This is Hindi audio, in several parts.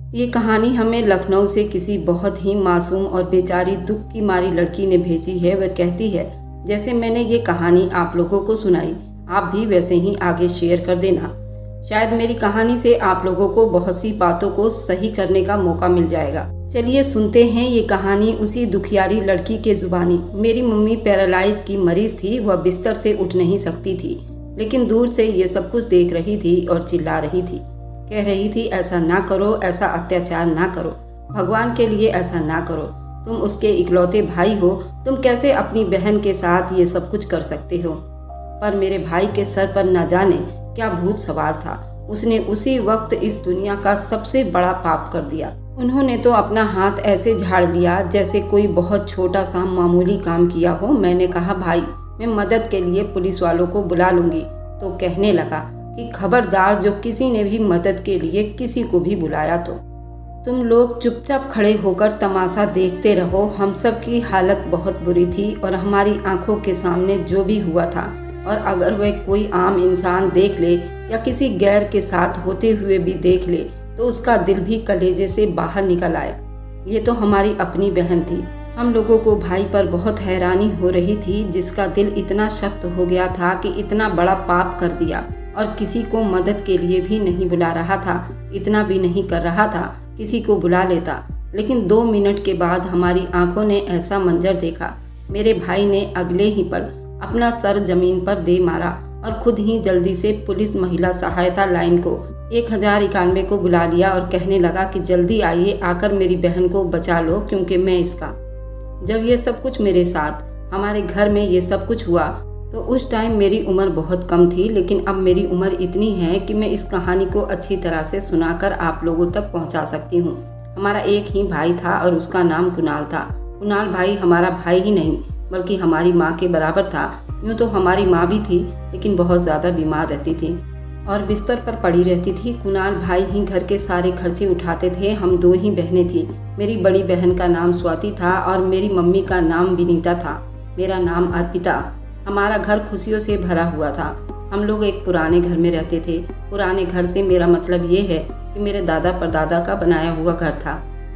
ये कहानी हमें लखनऊ से किसी बहुत ही मासूम और बेचारी दुख की मारी लड़की ने भेजी है। वह कहती है, जैसे मैंने ये कहानी आप लोगों को सुनाई, आप भी वैसे ही आगे शेयर कर देना। शायद मेरी कहानी से आप लोगों को बहुत सी बातों को सही करने का मौका मिल जाएगा। चलिए सुनते हैं ये कहानी उसी दुखियारी लड़की के जुबानी। मेरी मम्मी पैरालाइज की मरीज थी। वह बिस्तर से उठ नहीं सकती थी, लेकिन दूर से ये सब कुछ देख रही थी और चिल्ला रही थी। कह रही थी, ऐसा ना करो, ऐसा अत्याचार ना करो, भगवान के लिए ऐसा ना करो। तुम उसके इकलौते भाई हो, तुम कैसे अपनी बहन के साथ ये सब कुछ कर सकते हो। पर मेरे भाई के सर पर न जाने क्या भूत सवार था। उसने उसी वक्त इस दुनिया का सबसे बड़ा पाप कर दिया। उन्होंने तो अपना हाथ ऐसे झाड़ लिया जैसे कोई बहुत छोटा सा मामूली काम किया हो। मैंने कहा, भाई मैं मदद के लिए पुलिस वालों को बुला लूंगी। तो कहने लगा कि खबरदार, जो किसी ने भी मदद के लिए किसी को भी बुलाया तो तुम लोग चुपचाप खड़े होकर तमाशा देखते रहो। हम सब की हालत बहुत बुरी थी और हमारी आंखों के सामने जो भी हुआ था, और अगर वह कोई आम इंसान देख ले या किसी गैर के साथ होते हुए भी देख ले तो उसका दिल भी कलेजे से बाहर निकल आए। ये तो हमारी अपनी बहन थी। हम लोगों को भाई पर बहुत हैरानी हो रही थी, जिसका दिल इतना सख्त हो गया था कि इतना बड़ा पाप कर दिया और किसी को मदद के लिए भी नहीं बुला रहा था। इतना भी नहीं कर रहा था, किसी को बुला लेता। लेकिन 2 मिनट के बाद हमारी आंखों ने ऐसा मंजर देखा। मेरे भाई ने अगले ही पल अपना सर जमीन पर दे मारा और खुद ही जल्दी से पुलिस महिला सहायता लाइन को 1091 को बुला लिया और कहने लगा कि जल्दी आइए, आकर मेरी बहन को बचा लो, क्योंकि मैं इसका। जब ये सब कुछ मेरे साथ हमारे घर में ये सब कुछ हुआ तो उस टाइम मेरी उम्र बहुत कम थी, लेकिन अब मेरी उम्र इतनी है कि मैं इस कहानी को अच्छी तरह से सुनाकर आप लोगों तक पहुंचा सकती हूं। हमारा एक ही भाई था और उसका नाम कुणाल था। कुणाल भाई हमारा भाई ही नहीं बल्कि हमारी माँ के बराबर था। यूँ तो हमारी माँ भी थी, लेकिन बहुत ज़्यादा बीमार रहती थी और बिस्तर पर पड़ी रहती थी। कुणाल भाई ही घर के सारे खर्चे उठाते थे। हम 2 ही बहनें थी। मेरी बड़ी बहन का नाम स्वाति था और मेरी मम्मी का नाम विनीता था। मेरा नाम अर्पिता। हमारा घर खुशियों से भरा हुआ था। हम लोग एक पुराने घर में रहते थे। पुराने घर से मेरा मतलब ये है कि मेरे दादा परदादा का बनाया हुआ घर था।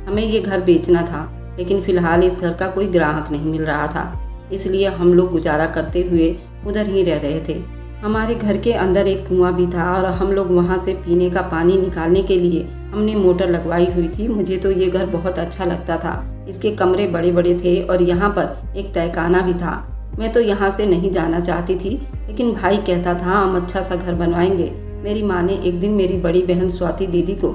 हमें ये घर बेचना था, लेकिन फिलहाल इस घर का कोई ग्राहक नहीं मिल रहा था, इसलिए हम लोग गुजारा करते हुए उधर ही रह रहे थे। हमारे घर के अंदर एक कुआं भी था और हम लोग वहाँ से पीने का पानी निकालने के लिए हमने मोटर लगवाई हुई थी। मुझे तो ये घर बहुत अच्छा लगता था। इसके कमरे बड़े बड़े थे और यहाँ पर एक तहखाना भी था। मैं तो यहाँ से नहीं जाना चाहती थी, लेकिन भाई कहता था हम अच्छा सा घर बनवाएंगे। मेरी माँ ने एक दिन मेरी बड़ी बहन स्वाति दीदी को,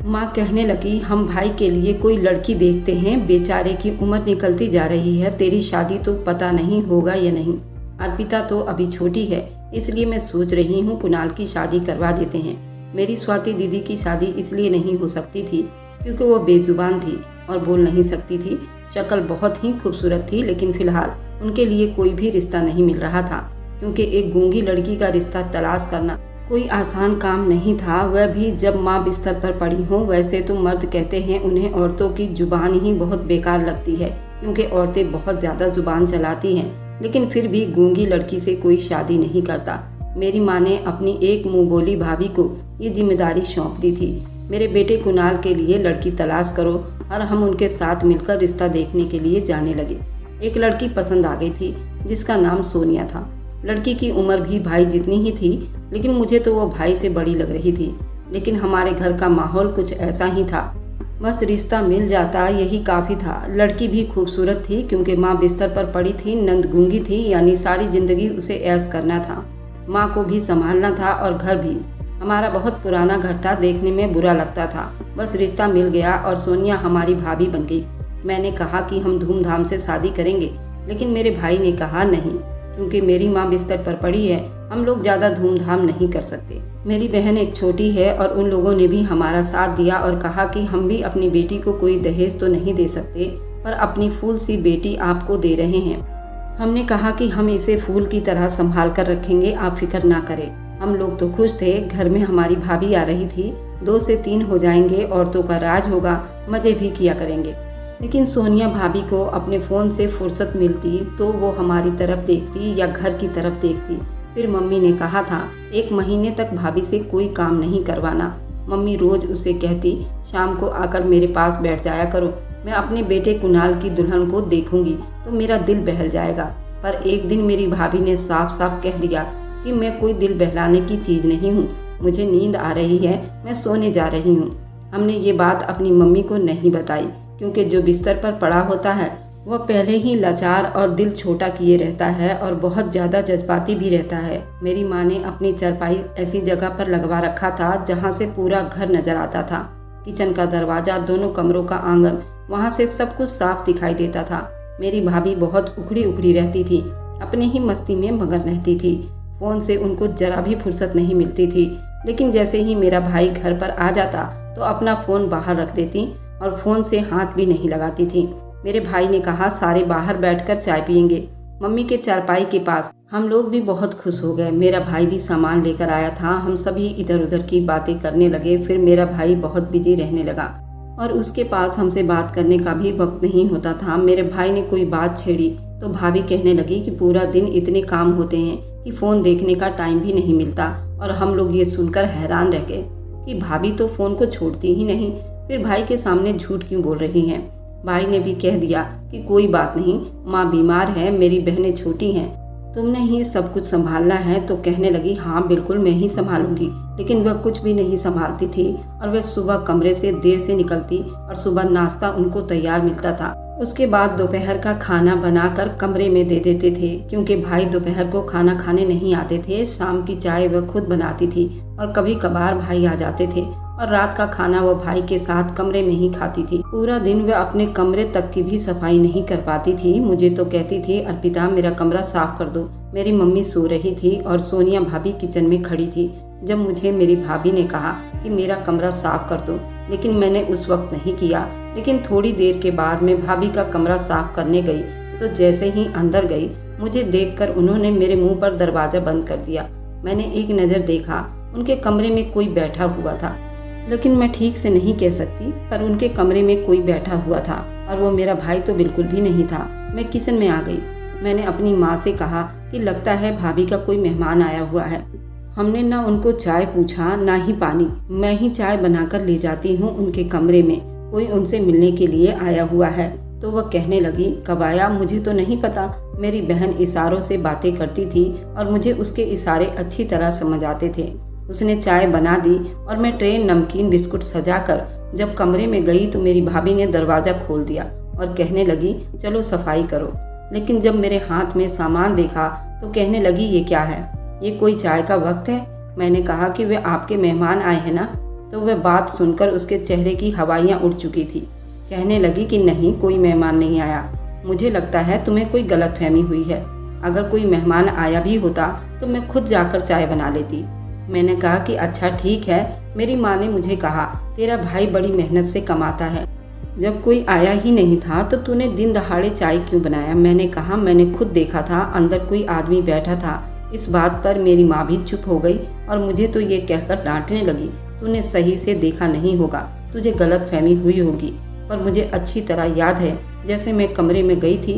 माँ कहने लगी, हम भाई के लिए कोई लड़की देखते हैं। बेचारे की उम्र निकलती जा रही है, तेरी शादी तो पता नहीं होगा या नहीं। अर्पिता तो अभी छोटी है, इसलिए मैं सोच रही हूँ कुणाल की शादी करवा देते हैं। मेरी स्वाति दीदी की शादी इसलिए नहीं हो सकती थी क्योंकि वो बेजुबान थी और बोल नहीं सकती थी। शक्ल बहुत ही खूबसूरत थी, लेकिन फिलहाल उनके लिए कोई भी रिश्ता नहीं मिल रहा था, क्योंकि एक गूंगी लड़की का रिश्ता तलाश करना कोई आसान काम नहीं था, वह भी जब माँ बिस्तर पर पड़ी हो। वैसे तो मर्द कहते हैं उन्हें औरतों की जुबान ही बहुत बेकार लगती है, क्योंकि औरतें बहुत ज़्यादा जुबान चलाती हैं, लेकिन फिर भी गूंगी लड़की से कोई शादी नहीं करता। मेरी माँ ने अपनी एक मुँह बोली भाभी को ये जिम्मेदारी सौंप दी थी, मेरे बेटे कुणाल के लिए लड़की तलाश करो, और हम उनके साथ मिलकर रिश्ता देखने के लिए जाने लगे। एक लड़की पसंद आ गई थी जिसका नाम सोनिया था। लड़की की उम्र भी भाई जितनी ही थी, लेकिन मुझे तो वो भाई से बड़ी लग रही थी। लेकिन हमारे घर का माहौल कुछ ऐसा ही था, बस रिश्ता मिल जाता यही काफ़ी था। लड़की भी खूबसूरत थी, क्योंकि माँ बिस्तर पर पड़ी थी, नंद गूंगी थी, यानी सारी जिंदगी उसे ऐश करना था। माँ को भी संभालना था और घर भी। हमारा बहुत पुराना घर था, देखने में बुरा लगता था। बस रिश्ता मिल गया और सोनिया हमारी भाभी बन गई। मैंने कहा कि हम धूमधाम से शादी करेंगे, लेकिन मेरे भाई ने कहा नहीं, क्योंकि मेरी माँ बिस्तर पर पड़ी है, हम लोग ज़्यादा धूमधाम नहीं कर सकते। मेरी बहन एक छोटी है और उन लोगों ने भी हमारा साथ दिया और कहा कि हम भी अपनी बेटी को कोई दहेज तो नहीं दे सकते, पर अपनी फूल सी बेटी आपको दे रहे हैं। हमने कहा कि हम इसे फूल की तरह संभाल कर रखेंगे, आप फिक्र ना करें। हम लोग तो खुश थे। घर में हमारी भाभी आ रही थी। 2 से 3 हो जाएंगे, औरतों का राज होगा, मज़े भी किया करेंगे। लेकिन सोनिया भाभी को अपने फ़ोन से फुर्सत मिलती तो वो हमारी तरफ देखती या घर की तरफ देखती। फिर मम्मी ने कहा था 1 महीने तक भाभी से कोई काम नहीं करवाना। मम्मी रोज उसे कहती, शाम को आकर मेरे पास बैठ जाया करो, मैं अपने बेटे कुणाल की दुल्हन को देखूंगी तो मेरा दिल बहल जाएगा। पर एक दिन मेरी भाभी ने साफ साफ कह दिया कि मैं कोई दिल बहलाने की चीज़ नहीं हूँ, मुझे नींद आ रही है, मैं सोने जा रही हूँ। हमने ये बात अपनी मम्मी को नहीं बताई, क्योंकि जो बिस्तर पर पड़ा होता है वह पहले ही लाचार और दिल छोटा किए रहता है और बहुत ज़्यादा जज्बाती भी रहता है। मेरी माँ ने अपनी चारपाई ऐसी जगह पर लगवा रखा था जहाँ से पूरा घर नजर आता था। किचन का दरवाज़ा, दोनों कमरों का आंगन, वहाँ से सब कुछ साफ दिखाई देता था। मेरी भाभी बहुत उखड़ी उखड़ी रहती थी, अपने ही मस्ती में मगन रहती थी। फ़ोन से उनको जरा भी फुर्सत नहीं मिलती थी, लेकिन जैसे ही मेरा भाई घर पर आ जाता तो अपना फ़ोन बाहर रख देती और फ़ोन से हाथ भी नहीं लगाती थी। मेरे भाई ने कहा, सारे बाहर बैठकर चाय पियेंगे मम्मी के चारपाई के पास। हम लोग भी बहुत खुश हो गए। मेरा भाई भी सामान लेकर आया था, हम सभी इधर उधर की बातें करने लगे। फिर मेरा भाई बहुत बिजी रहने लगा और उसके पास हमसे बात करने का भी वक्त नहीं होता था। मेरे भाई ने कोई बात छेड़ी तो भाभी कहने लगी कि पूरा दिन इतने काम होते हैं कि फ़ोन देखने का टाइम भी नहीं मिलता। और हम लोग ये सुनकर हैरान रह गए कि भाभी तो फ़ोन को छोड़ती ही नहीं, फिर भाई के सामने झूठ क्यों बोल रही हैं। भाई ने भी कह दिया कि कोई बात नहीं, माँ बीमार है, मेरी बहनें छोटी हैं, तुमने ही सब कुछ संभालना है। तो कहने लगी, हाँ बिल्कुल मैं ही संभालूंगी। लेकिन वह कुछ भी नहीं संभालती थी और वह सुबह कमरे से देर से निकलती और सुबह नाश्ता उनको तैयार मिलता था। उसके बाद दोपहर का खाना बनाकर कमरे में दे देते थे, क्योंकि भाई दोपहर को खाना खाने नहीं आते थे। शाम की चाय वह खुद बनाती थी और कभी कभार भाई आ जाते थे और रात का खाना वह भाई के साथ कमरे में ही खाती थी। पूरा दिन वह अपने कमरे तक की भी सफाई नहीं कर पाती थी। मुझे तो कहती थी, अर्पिता मेरा कमरा साफ कर दो। मेरी मम्मी सो रही थी और सोनिया भाभी किचन में खड़ी थी जब मुझे मेरी भाभी ने कहा कि मेरा कमरा साफ कर दो, लेकिन मैंने उस वक्त नहीं किया। लेकिन थोड़ी देर के बाद मैं भाभी का कमरा साफ करने गई तो जैसे ही अंदर गई, मुझे देखकर उन्होंने मेरे मुंह पर दरवाजा बंद कर दिया। मैंने एक नज़र देखा, उनके कमरे में कोई बैठा हुआ था, लेकिन मैं ठीक से नहीं कह सकती, पर उनके कमरे में कोई बैठा हुआ था और वो मेरा भाई तो बिल्कुल भी नहीं था। मैं किचन में आ गई। मैंने अपनी माँ से कहा कि लगता है भाभी का कोई मेहमान आया हुआ है। हमने ना उनको चाय पूछा ना ही पानी, मैं ही चाय बनाकर ले जाती हूँ उनके कमरे में, कोई उनसे मिलने के लिए आया हुआ है। तो वह कहने लगी, कब आया मुझे तो नहीं पता। मेरी बहन इशारों से बातें करती थी और मुझे उसके इशारे अच्छी तरह समझ आते थे। उसने चाय बना दी और मैं ट्रे नमकीन बिस्कुट सजाकर जब कमरे में गई तो मेरी भाभी ने दरवाज़ा खोल दिया और कहने लगी, चलो सफाई करो। लेकिन जब मेरे हाथ में सामान देखा तो कहने लगी, ये क्या है, ये कोई चाय का वक्त है। मैंने कहा कि वे आपके मेहमान आए हैं ना। तो वह बात सुनकर उसके चेहरे की हवाइयाँ उड़ चुकी थी। कहने लगी कि नहीं, कोई मेहमान नहीं आया, मुझे लगता है तुम्हें कोई गलतफहमी हुई है। अगर कोई मेहमान आया भी होता तो मैं खुद जाकर चाय बना लेती। मैंने कहा कि अच्छा ठीक है। मेरी माँ ने मुझे कहा, तेरा भाई बड़ी मेहनत से कमाता है, जब कोई आया ही नहीं था तो तूने दिन दहाड़े चाय क्यों बनाया। मैंने कहा, मैंने खुद देखा था अंदर कोई आदमी बैठा था। इस बात पर मेरी माँ भी चुप हो गई और मुझे तो ये कहकर डांटने लगी, तूने सही से देखा नहीं होगा, तुझे गलतफहमी हुई होगी। पर मुझे अच्छी तरह याद है, जैसे मैं कमरे में गई थी,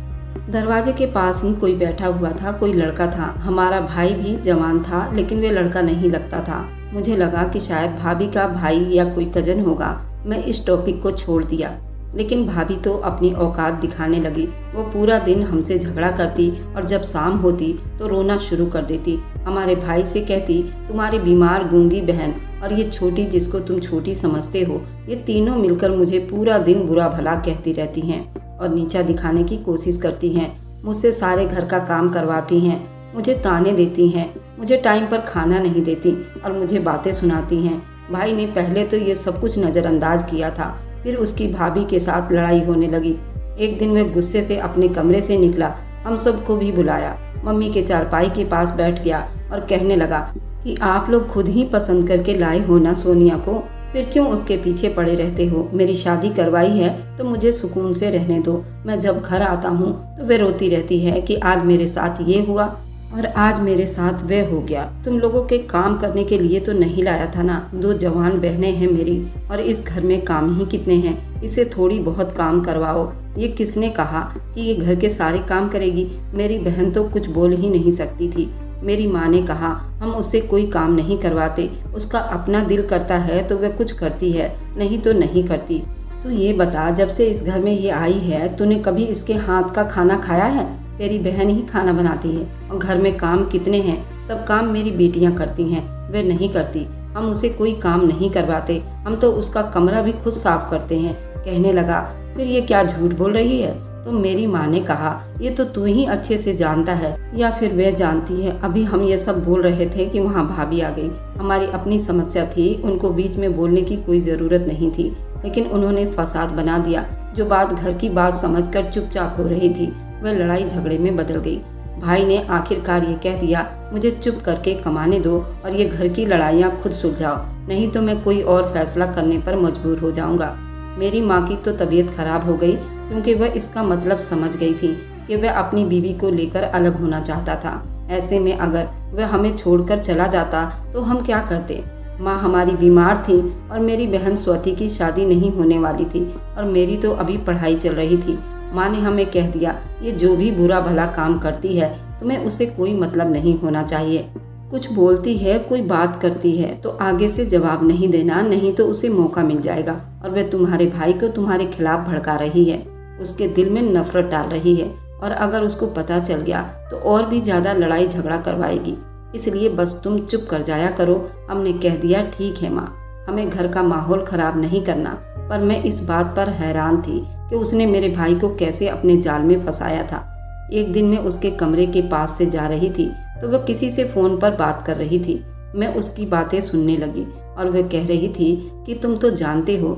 दरवाजे के पास ही कोई बैठा हुआ था, कोई लड़का था। हमारा भाई भी जवान था, लेकिन वे लड़का नहीं लगता था। मुझे लगा कि शायद भाभी का भाई या कोई कजन होगा। मैं इस टॉपिक को छोड़ दिया, लेकिन भाभी तो अपनी औकात दिखाने लगी। वो पूरा दिन हमसे झगड़ा करती और जब शाम होती तो रोना शुरू कर देती। हमारे भाई से कहती, तुम्हारी बीमार गूंगी बहन और ये छोटी जिसको तुम छोटी समझते हो, ये तीनों मिलकर मुझे पूरा दिन बुरा भला कहती रहती हैं और नीचा दिखाने की कोशिश करती हैं। मुझसे सारे घर का काम करवाती हैं, मुझे ताने देती हैं, मुझे टाइम पर खाना नहीं देती और मुझे बातें सुनाती हैं। भाई ने पहले तो ये सब कुछ नज़रअंदाज किया था, फिर उसकी भाभी के साथ लड़ाई होने लगी। एक दिन वह गुस्से से अपने कमरे से निकला, हम सबको भी बुलाया, मम्मी के चारपाई के पास बैठ गया और कहने लगा कि आप लोग खुद ही पसंद करके लाए हो ना सोनिया को, फिर क्यों उसके पीछे पड़े रहते हो। मेरी शादी करवाई है तो मुझे सुकून से रहने दो। मैं जब घर आता हूँ तो वह रोती रहती है कि आज मेरे साथ ये हुआ और आज मेरे साथ वह हो गया। तुम लोगों के काम करने के लिए तो नहीं लाया था ना, 2 जवान बहनें हैं मेरी और इस घर में काम ही कितने हैं, इसे थोड़ी बहुत काम करवाओ। ये किसने कहा कि ये घर के सारे काम करेगी। मेरी बहन तो कुछ बोल ही नहीं सकती थी। मेरी माँ ने कहा, हम उससे कोई काम नहीं करवाते, उसका अपना दिल करता है तो वह कुछ करती है, नहीं तो नहीं करती। तो ये बता, जब से इस घर में ये आई है तूने कभी इसके हाथ का खाना खाया है? तेरी बहन ही खाना बनाती है और घर में काम कितने हैं, सब काम मेरी बेटियां करती हैं, वह नहीं करती। हम उसे कोई काम नहीं करवाते, हम तो उसका कमरा भी खुद साफ करते हैं। कहने लगा, फिर ये क्या झूठ बोल रही है? तो मेरी माँ ने कहा, ये तो तू ही अच्छे से जानता है या फिर वह जानती है। अभी हम ये सब बोल रहे थे कि वहाँ भाभी आ गई। हमारी अपनी समस्या थी, उनको बीच में बोलने की कोई ज़रूरत नहीं थी, लेकिन उन्होंने फसाद बना दिया। जो बात घर की बात समझकर चुपचाप हो रही थी, वह लड़ाई झगड़े में बदल गई। भाई ने आखिरकार ये कह दिया, मुझे चुप करके कमाने दो और ये घर की लड़ाइयाँ खुद सुलझाओ, नहीं तो मैं कोई और फैसला करने पर मजबूर हो जाऊंगा। मेरी माँ की तो तबीयत खराब हो गई, क्योंकि वह इसका मतलब समझ गई थी कि वह अपनी बीवी को लेकर अलग होना चाहता था। ऐसे में अगर वह हमें छोड़कर चला जाता तो हम क्या करते? माँ हमारी बीमार थी और मेरी बहन स्वाति की शादी नहीं होने वाली थी और मेरी तो अभी पढ़ाई चल रही थी। माँ ने हमें कह दिया, ये जो भी बुरा भला काम करती है तुम्हें उससे कोई मतलब नहीं होना चाहिए। कुछ बोलती है, कोई बात करती है तो आगे से जवाब नहीं देना, नहीं तो उसे मौका मिल जाएगा और वह तुम्हारे भाई को तुम्हारे खिलाफ भड़का रही है, उसके दिल में नफरत डाल रही है और अगर उसको पता चल गया तो और भी ज्यादा लड़ाई झगड़ा करवाएगी। इसलिए बस तुम चुप कर जाया करो। हमने कह दिया, ठीक है माँ, हमें घर का माहौल खराब नहीं करना। पर मैं इस बात पर हैरान थी कि उसने मेरे भाई को कैसे अपने जाल में फंसाया था। एक दिन मैं उसके कमरे के पास से जा रही थी तो वह किसी से फोन पर बात कर रही थी। मैं उसकी बातें सुनने लगी और वह कह रही थी कि तुम तो जानते हो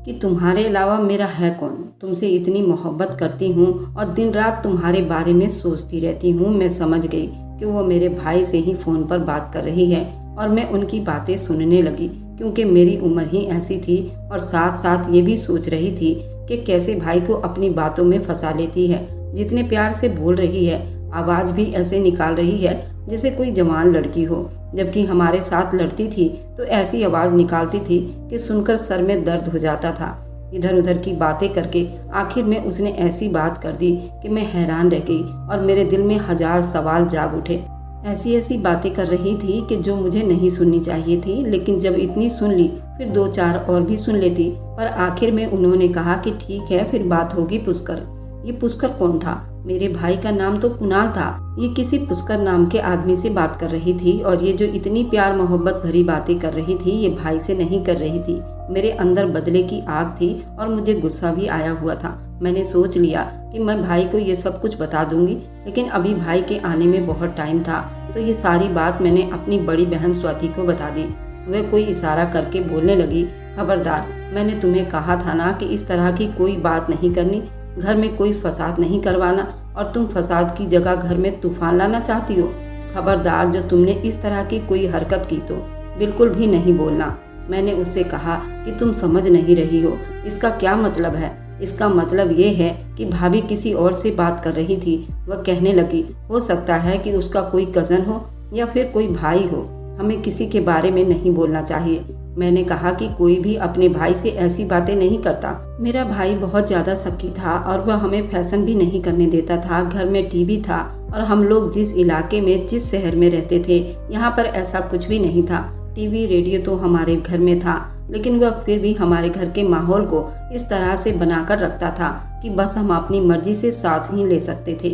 कि तुम्हारे अलावा मेरा है कौन। तुमसे इतनी मोहब्बत करती हूँ और दिन रात तुम्हारे बारे में सोचती रहती हूँ। मैं समझ गई कि वो मेरे भाई से ही फोन पर बात कर रही है और मैं उनकी बातें सुनने लगी, क्योंकि मेरी उम्र ही ऐसी थी और साथ साथ ये भी सोच रही थी कि कैसे भाई को अपनी बातों में फंसा लेती है। जितने प्यार से बोल रही है, आवाज़ भी ऐसे निकाल रही है जैसे कोई जवान लड़की हो, जबकि हमारे साथ लड़ती थी तो ऐसी आवाज़ निकालती थी कि सुनकर सर में दर्द हो जाता था। इधर उधर की बातें करके आखिर में उसने ऐसी बात कर दी कि मैं हैरान रह गई और मेरे दिल में हजार सवाल जाग उठे। ऐसी ऐसी बातें कर रही थी कि जो मुझे नहीं सुननी चाहिए थी, लेकिन जब इतनी सुन ली फिर दो चार और भी सुन लेती। पर आखिर में उन्होंने कहा कि ठीक है, फिर बात होगी पुष्कर। ये पुष्कर कौन था? मेरे भाई का नाम तो कुणाल था। ये किसी पुष्कर नाम के आदमी से बात कर रही थी और ये जो इतनी प्यार मोहब्बत भरी बातें कर रही थी ये भाई से नहीं कर रही थी। मेरे अंदर बदले की आग थी और मुझे गुस्सा भी आया हुआ था। मैंने सोच लिया कि मैं भाई को ये सब कुछ बता दूंगी, लेकिन अभी भाई के आने में बहुत टाइम था। तो ये सारी बात मैंने अपनी बड़ी बहन स्वाति को बता दी। वह कोई इशारा करके बोलने लगी, खबरदार, मैंने तुम्हें कहा था ना कि इस तरह की कोई बात नहीं करनी, घर में कोई फसाद नहीं करवाना, और तुम फसाद की जगह घर में तूफान लाना चाहती हो। खबरदार, जो तुमने इस तरह की कोई हरकत की तो बिल्कुल भी नहीं बोलना। मैंने उससे कहा कि तुम समझ नहीं रही हो, इसका क्या मतलब है? इसका मतलब ये है कि भाभी किसी और से बात कर रही थी। वह कहने लगी, हो सकता है कि उसका कोई कजन हो या फिर कोई भाई हो, हमें किसी के बारे में नहीं बोलना चाहिए। मैंने कहा कि कोई भी अपने भाई से ऐसी बातें नहीं करता। मेरा भाई बहुत ज्यादा शक्की था और वह हमें फैशन भी नहीं करने देता था। घर में टीवी था और हम लोग जिस इलाके में, जिस शहर में रहते थे, यहाँ पर ऐसा कुछ भी नहीं था। टीवी रेडियो तो हमारे घर में था, लेकिन वह फिर भी हमारे घर के माहौल को इस तरह से बनाकर रखता था कि बस हम अपनी मर्जी से सांस ही ले सकते थे।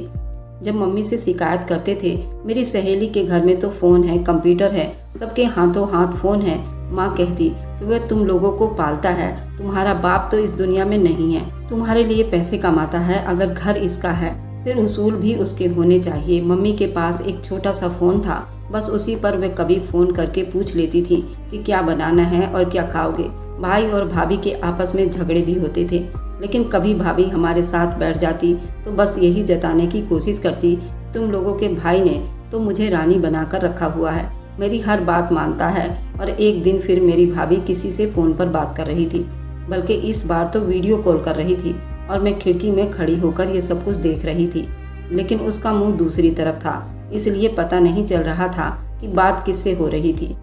जब मम्मी से शिकायत करते थे, मेरी सहेली के घर में तो फ़ोन है, कंप्यूटर है, सबके हाथों हाथ फ़ोन है, माँ कहती कि वह तुम लोगों को पालता है, तुम्हारा बाप तो इस दुनिया में नहीं है, तुम्हारे लिए पैसे कमाता है, अगर घर इसका है फिर उसूल भी उसके होने चाहिए। मम्मी के पास एक छोटा सा फ़ोन था, बस उसी पर वह कभी फ़ोन करके पूछ लेती थी कि क्या बनाना है और क्या खाओगे। भाई और भाभी के आपस में झगड़े भी होते थे, लेकिन कभी भाभी हमारे साथ बैठ जाती तो बस यही जताने की कोशिश करती, तुम लोगों के भाई ने तो मुझे रानी बनाकर रखा हुआ है, मेरी हर बात मानता है। और एक दिन फिर मेरी भाभी किसी से फ़ोन पर बात कर रही थी, बल्कि इस बार तो वीडियो कॉल कर रही थी और मैं खिड़की में खड़ी होकर ये सब कुछ देख रही थी, लेकिन उसका मुंह दूसरी तरफ था, इसलिए पता नहीं चल रहा था कि बात किससे हो रही थी।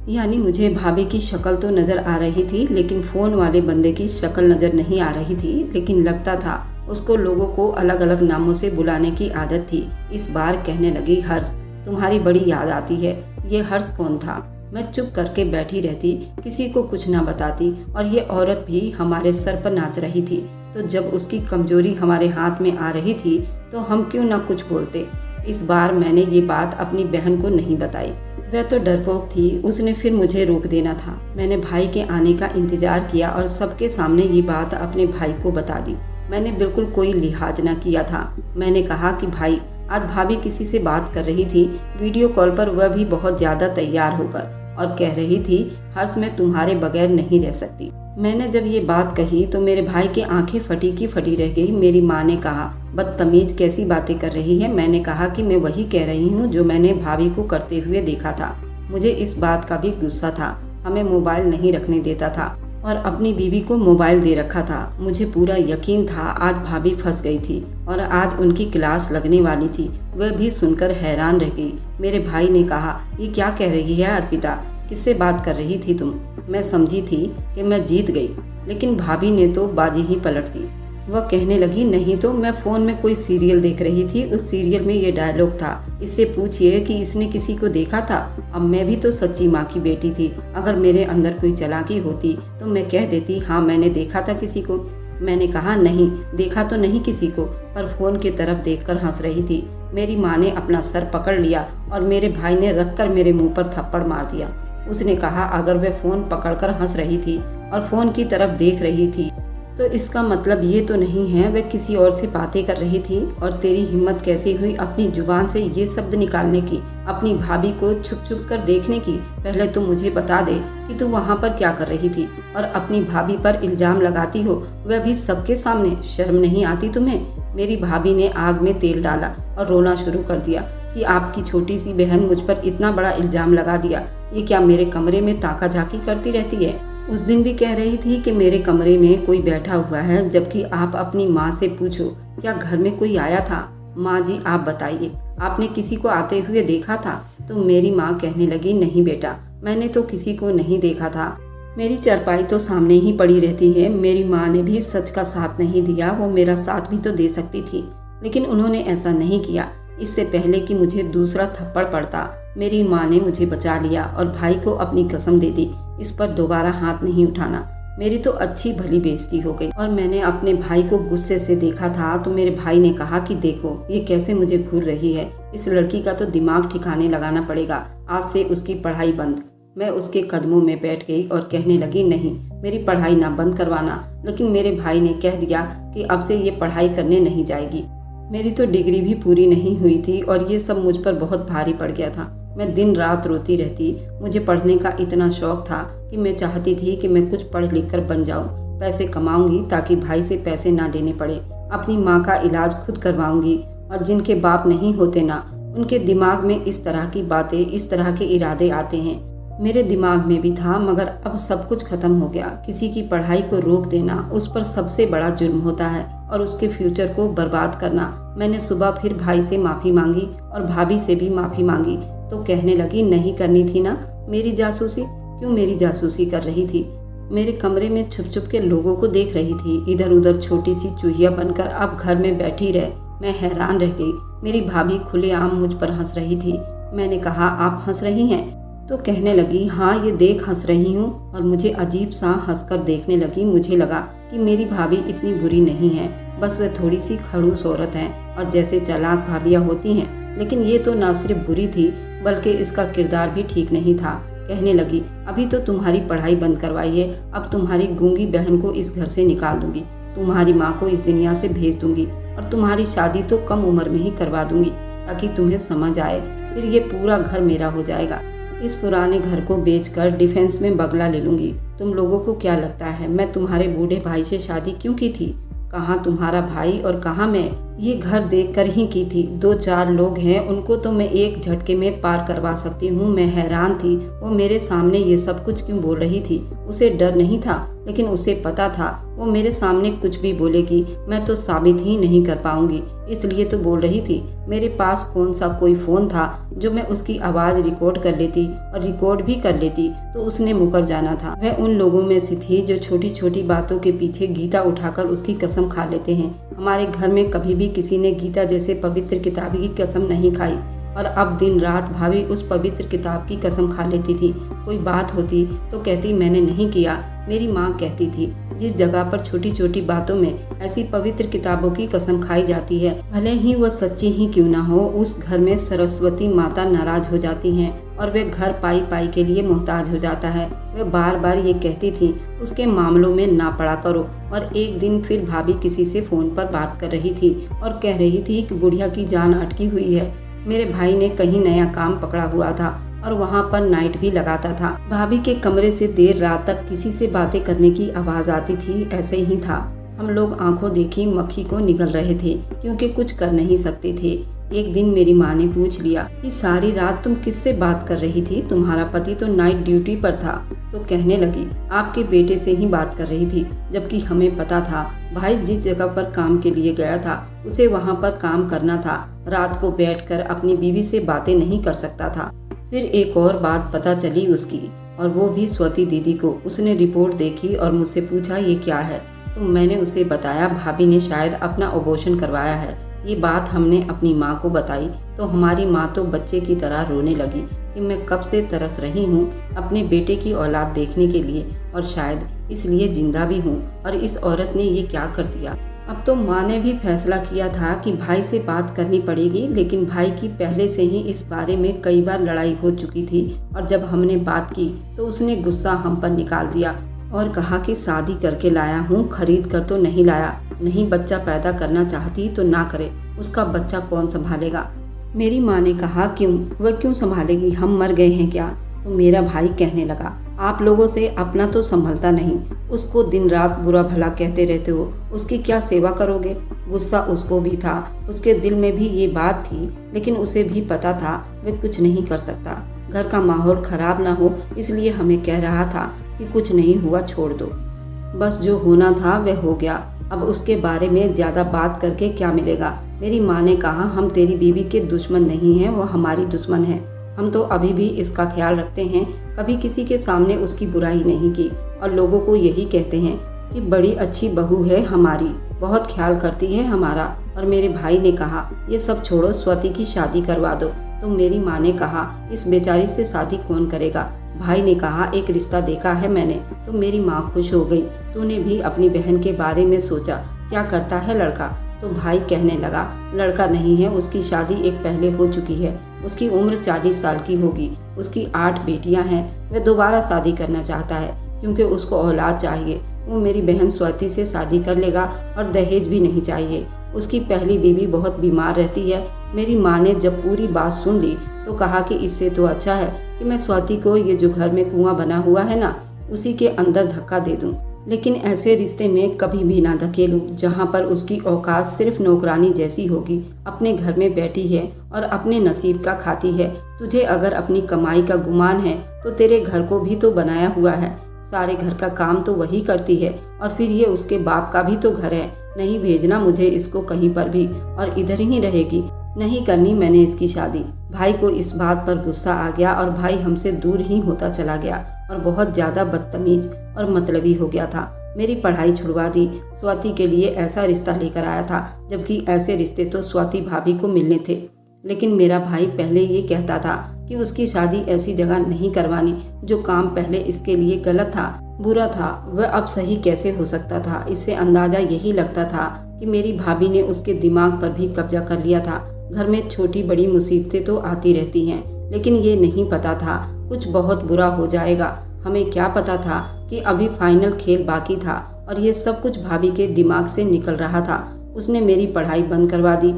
यानी मुझे भाभी की शक्ल तो नज़र आ रही थी, लेकिन फ़ोन वाले बंदे की शक्ल नज़र नहीं आ रही थी। लेकिन लगता था उसको लोगों को अलग अलग नामों से बुलाने की आदत थी। इस बार कहने लगी, हर्ष, तुम्हारी बड़ी याद आती है। ये हर्ष कौन था? मैं चुप करके बैठी रहती, किसी को कुछ ना बताती, और ये औरत भी हमारे सर पर नाच रही थी। तो जब उसकी कमजोरी हमारे हाथ में आ रही थी तो हम क्यों ना कुछ बोलते। इस बार मैंने ये बात अपनी बहन को नहीं बताई। वह तो डरपोक थी, उसने फिर मुझे रोक देना था। मैंने भाई के आने का इंतजार किया और सबके सामने ये बात अपने भाई को बता दी। मैंने बिल्कुल कोई लिहाज ना किया था। मैंने कहा कि भाई, आज भाभी किसी से बात कर रही थी, वीडियो कॉल पर, वह भी बहुत ज्यादा तैयार होकर, और कह रही थी हर्ष मैं तुम्हारे बगैर नहीं रह सकती। मैंने जब ये बात कही तो मेरे भाई की आंखें फटी की फटी रह गई। मेरी माँ ने कहा, बदतमीज कैसी बातें कर रही है। मैंने कहा कि मैं वही कह रही हूँ जो मैंने भाभी को करते हुए देखा था। मुझे इस बात का भी गुस्सा था। हमें मोबाइल नहीं रखने देता था और अपनी बीवी को मोबाइल दे रखा था। मुझे पूरा यकीन था आज भाभी फंस गई थी और आज उनकी क्लास लगने वाली थी। वह भी सुनकर हैरान रह गई। मेरे भाई ने कहा, ये क्या कह रही है अर्पिता, किससे बात कर रही थी तुम? मैं समझी थी कि मैं जीत गई, लेकिन भाभी ने तो बाजी ही पलट दी। वह कहने लगी, नहीं तो मैं फ़ोन में कोई सीरियल देख रही थी, उस सीरियल में ये डायलॉग था, इससे पूछिए कि इसने किसी को देखा था। अब मैं भी तो सच्ची माँ की बेटी थी। अगर मेरे अंदर कोई चालाकी होती तो मैं कह देती, हाँ मैंने देखा था किसी को। मैंने कहा, नहीं देखा तो नहीं किसी को, पर फ़ोन की तरफ देखकर हंस रही थी। मेरी माँ ने अपना सर पकड़ लिया और मेरे भाई ने रखकर मेरे मुँह पर थप्पड़ मार दिया। उसने कहा, अगर वह फ़ोन पकड़कर हंस रही थी और फ़ोन की तरफ देख रही थी तो इसका मतलब ये तो नहीं है वह किसी और से बातें कर रही थी। और तेरी हिम्मत कैसे हुई अपनी जुबान से ये शब्द निकालने की, अपनी भाभी को छुप छुप कर देखने की? पहले तो मुझे बता दे कि तू वहाँ पर क्या कर रही थी और अपनी भाभी पर इल्जाम लगाती हो, वह भी सबके सामने। शर्म नहीं आती तुम्हें? मेरी भाभी ने आग में तेल डाला और रोना शुरू कर दिया कि आपकी छोटी सी बहन मुझ पर इतना बड़ा इल्जाम लगा दिया। ये क्या मेरे कमरे में ताका झाकी करती रहती है? उस दिन भी कह रही थी कि मेरे कमरे में कोई बैठा हुआ है, जबकि आप अपनी माँ से पूछो, क्या घर में कोई आया था? माँ जी आप बताइए, आपने किसी को आते हुए देखा था? तो मेरी माँ कहने लगी, नहीं बेटा, मैंने तो किसी को नहीं देखा था। मेरी चारपाई तो सामने ही पड़ी रहती है। मेरी माँ ने भी सच का साथ नहीं दिया, वो मेरा साथ भी तो दे सकती थी, लेकिन उन्होंने ऐसा नहीं किया। इससे पहले कि मुझे दूसरा थप्पड़ पड़ता, मेरी माँ ने मुझे बचा लिया और भाई को अपनी कसम दे दी, इस पर दोबारा हाथ नहीं उठाना। मेरी तो अच्छी भली बेइज्जती हो गई और मैंने अपने भाई को गुस्से से देखा था तो मेरे भाई ने कहा कि देखो ये कैसे मुझे घूर रही है, इस लड़की का तो दिमाग ठिकाने लगाना पड़ेगा, आज से उसकी पढ़ाई बंद। मैं उसके कदमों में बैठ गई और कहने लगी, नहीं मेरी पढ़ाई ना बंद करवाना। लेकिन मेरे भाई ने कह दिया कि अब से ये पढ़ाई करने नहीं जाएगी। मेरी तो डिग्री भी पूरी नहीं हुई थी और ये सब मुझ पर बहुत भारी पड़ गया था। मैं दिन रात रोती रहती। मुझे पढ़ने का इतना शौक था कि मैं चाहती थी कि मैं कुछ पढ़ लिख कर बन जाऊं, पैसे कमाऊंगी ताकि भाई से पैसे ना लेने पड़े, अपनी माँ का इलाज खुद करवाऊंगी। और जिनके बाप नहीं होते ना, उनके दिमाग में इस तरह की बातें, इस तरह के इरादे आते हैं। मेरे दिमाग में भी था, मगर अब सब कुछ खत्म हो गया। किसी की पढ़ाई को रोक देना उस पर सबसे बड़ा जुर्म होता है और उसके फ्यूचर को बर्बाद करना। मैंने सुबह फिर भाई से माफ़ी मांगी और भाभी से भी माफ़ी मांगी तो कहने लगी, नहीं करनी थी ना मेरी जासूसी। क्यों मेरी जासूसी कर रही थी? मेरे कमरे में छुप छुप के लोगों को देख रही थी, इधर उधर छोटी सी चूहिया बनकर अब घर में बैठी रहे। मैं हैरान रह गई। मेरी भाभी खुलेआम मुझ पर हंस रही थी। मैंने कहा, आप हंस रही हैं? तो कहने लगी, हाँ ये देख हंस रही हूँ। और मुझे अजीब सा हंसकर देखने लगी। मुझे लगा कि मेरी भाभी इतनी बुरी नहीं है, बस वह थोड़ी सी खड़ूस औरत है और जैसे चालाक भाभियाँ होती हैं, लेकिन ये तो ना सिर्फ बुरी थी बल्कि इसका किरदार भी ठीक नहीं था। कहने लगी, अभी तो तुम्हारी पढ़ाई बंद करवाइए, अब तुम्हारी गूंगी बहन को इस घर से निकाल दूंगी, तुम्हारी माँ को इस दुनिया से भेज दूंगी और तुम्हारी शादी तो कम उम्र में ही करवा दूंगी ताकि तुम्हें समझ आए, फिर ये पूरा घर मेरा हो जाएगा। इस पुराने घर को बेचकर डिफेंस में बंगला ले लूंगी। तुम लोगों को क्या लगता है मैं तुम्हारे बूढ़े भाई से शादी क्यों की थी? कहाँ तुम्हारा भाई और कहाँ मैं? ये घर देखकर ही की थी। 2-4 लोग हैं, उनको तो मैं एक झटके में पार करवा सकती हूँ। मैं हैरान थी, वो मेरे सामने ये सब कुछ क्यों बोल रही थी। उसे डर नहीं था, लेकिन उसे पता था वो मेरे सामने कुछ भी बोलेगी मैं तो साबित ही नहीं कर पाऊंगी, इसलिए तो बोल रही थी। मेरे पास कौन सा कोई फ़ोन था जो मैं उसकी आवाज़ रिकॉर्ड कर लेती, और रिकॉर्ड भी कर लेती तो उसने मुकर जाना था। वह उन लोगों में से थी जो छोटी छोटी बातों के पीछे गीता उठाकर उसकी कसम खा लेते हैं। हमारे घर में कभी भी किसी ने गीता जैसे पवित्र किताब की कसम नहीं खाई। और अब दिन रात भाभी उस पवित्र किताब की कसम खा लेती थी। कोई बात होती तो कहती मैंने नहीं किया। मेरी माँ कहती थी जिस जगह पर छोटी छोटी बातों में ऐसी पवित्र किताबों की कसम खाई जाती है, भले ही वह सच्ची ही क्यों ना हो, उस घर में सरस्वती माता नाराज हो जाती हैं और वे घर पाई पाई के लिए मोहताज हो जाता है। वे बार बार ये कहती थी उसके मामलों में ना पड़ा करो। और एक दिन फिर भाभी किसी से फोन पर बात कर रही थी और कह रही थी कि बुढ़िया की जान अटकी हुई है। मेरे भाई ने कहीं नया काम पकड़ा हुआ था और वहाँ पर नाइट भी लगाता था। भाभी के कमरे से देर रात तक किसी से बातें करने की आवाज आती थी। ऐसे ही था, हम लोग आंखों देखी मक्खी को निगल रहे थे क्योंकि कुछ कर नहीं सकते थे। एक दिन मेरी माँ ने पूछ लिया कि सारी रात तुम किससे बात कर रही थी, तुम्हारा पति तो नाइट ड्यूटी पर था। तो कहने लगी आपके बेटे से ही बात कर रही थी, जबकि हमें पता था भाई जिस जगह पर काम के लिए गया था उसे वहाँ पर काम करना था। रात को बैठकर अपनी बीवी से बातें नहीं कर सकता था। फिर एक और बात पता चली उसकी, और वो भी स्वाति दीदी को। उसने रिपोर्ट देखी और मुझसे पूछा ये क्या है। तो मैंने उसे बताया भाभी ने शायद अपना अबॉर्शन करवाया है। ये बात हमने अपनी माँ को बताई तो हमारी माँ तो बच्चे की तरह रोने लगी कि मैं कब से तरस रही हूँ अपने बेटे की औलाद देखने के लिए, और शायद इसलिए जिंदा भी हूँ, और इस औरत ने ये क्या कर दिया। अब तो माँ ने भी फैसला किया था कि भाई से बात करनी पड़ेगी, लेकिन भाई की पहले से ही इस बारे में कई बार लड़ाई हो चुकी थी। और जब हमने बात की तो उसने गुस्सा हम पर निकाल दिया और कहा कि शादी करके लाया हूँ, खरीद कर तो नहीं लाया। नहीं बच्चा पैदा करना चाहती तो ना करे, उसका बच्चा कौन संभालेगा। मेरी माँ ने कहा क्यों, वह क्यों संभालेगी, हम मर गए हैं क्या। तो मेरा भाई कहने लगा आप लोगों से अपना तो संभलता नहीं, उसको दिन रात बुरा भला कहते रहते हो, उसकी क्या सेवा करोगे। गुस्सा उसको भी था, उसके दिल में भी ये बात थी, लेकिन उसे भी पता था वह कुछ नहीं कर सकता। घर का माहौल खराब ना हो इसलिए हमें कह रहा था कि कुछ नहीं हुआ छोड़ दो, बस जो होना था वह हो गया, अब उसके बारे में ज्यादा बात करके क्या मिलेगा। मेरी माँ ने कहा हम तेरी बीवी के दुश्मन नहीं हैं, वो हमारी दुश्मन है। हम तो अभी भी इसका ख्याल रखते हैं, कभी किसी के सामने उसकी बुराई नहीं की, और लोगों को यही कहते हैं कि बड़ी अच्छी बहू है हमारी, बहुत ख्याल करती है हमारा। और मेरे भाई ने कहा ये सब छोड़ो, स्वाति की शादी करवा दो। तो मेरी माँ ने कहा इस बेचारी से शादी कौन करेगा। भाई ने कहा एक रिश्ता देखा है मैंने। तो मेरी माँ खुश हो गई, तूने भी अपनी बहन के बारे में सोचा, क्या करता है लड़का। तो भाई कहने लगा लड़का नहीं है, उसकी शादी एक पहले हो चुकी है, उसकी उम्र 40 साल की होगी, उसकी 8 बेटियां हैं, वह दोबारा शादी करना चाहता है क्योंकि उसको औलाद चाहिए। वो मेरी बहन स्वाति से शादी कर लेगा और दहेज भी नहीं चाहिए। उसकी पहली बीवी बहुत बीमार रहती है। मेरी माँ ने जब पूरी बात सुन ली तो कहा कि इससे तो अच्छा है कि मैं स्वाति को ये जो घर में कुआं बना हुआ है ना, उसी के अंदर धक्का दे दूं, लेकिन ऐसे रिश्ते में कभी भी ना धकेलूं जहां पर उसकी औकात सिर्फ नौकरानी जैसी होगी। अपने घर में बैठी है और अपने नसीब का खाती है। तुझे अगर अपनी कमाई का गुमान है तो तेरे घर को भी तो बनाया हुआ है, सारे घर का काम तो वही करती है, और फिर ये उसके बाप का भी तो घर है। नहीं भेजना मुझे इसको कहीं पर भी, और इधर ही रहेगी, नहीं करनी मैंने इसकी शादी। भाई को इस बात पर गुस्सा आ गया और भाई हमसे दूर ही होता चला गया और बहुत ज्यादा बदतमीज और मतलबी हो गया था। मेरी पढ़ाई छुड़वा दी, स्वाति के लिए ऐसा रिश्ता लेकर आया था, जबकि ऐसे रिश्ते तो स्वाति भाभी को मिलने थे। लेकिन मेरा भाई पहले ये कहता था कि उसकी शादी ऐसी जगह नहीं करवानी, जो काम पहले इसके लिए गलत था, बुरा था, वह अब सही कैसे हो सकता था। इससे अंदाजा यही लगता था कि मेरी भाभी ने उसके दिमाग पर भी कब्जा कर लिया था। घर में छोटी बड़ी मुसीबतें तो आती रहती हैं, लेकिन ये नहीं पता था कुछ बहुत बुरा हो जाएगा। हमें क्या पता था कि अभी फाइनल खेल बाकी था, और ये सब कुछ भाभी के दिमाग से निकल रहा था। उसने मेरी पढ़ाई बंद करवा दी।